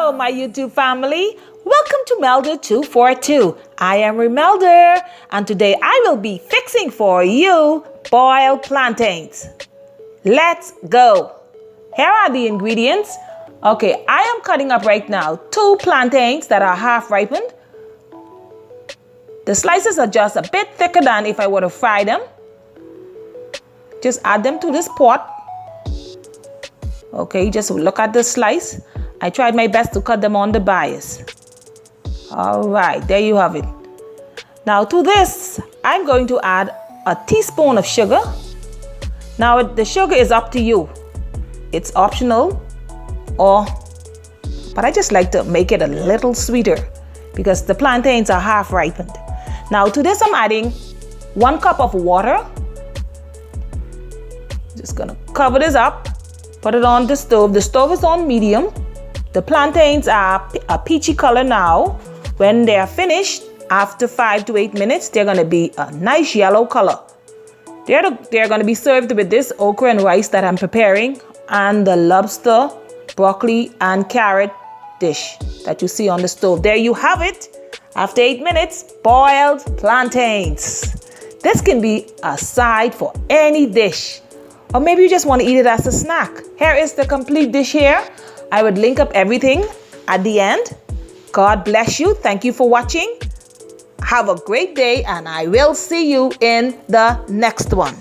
Hello, my YouTube family. Welcome to Melda 242. I am Melda, and today I will be fixing for you boiled plantains. Let's go. Here are the ingredients. Okay, I am cutting up right now 2 plantains that are half ripened. The slices are just a bit thicker than if I were to fry them. Just add them to this pot. Okay, just look at the slice. I tried my best to cut them on the bias. All right, there you have it. Now to this, I'm going to add a teaspoon of sugar. Now the sugar is up to you. It's optional, but I just like to make it a little sweeter because the plantains are half ripened. Now to this, I'm adding 1 cup of water. Just gonna cover this up, put it on the stove. The stove is on medium. The plantains are a peachy color now. When they are finished, after 5 to 8 minutes, they're gonna be a nice yellow color. They're gonna be served with this okra and rice that I'm preparing and the lobster, broccoli, and carrot dish that you see on the stove. There you have it. After 8 minutes, boiled plantains. This can be a side for any dish. Or maybe you just want to eat it as a snack. Here is the complete dish here. I would link up everything at the end. God bless you. Thank you for watching. Have a great day, and I will see you in the next one.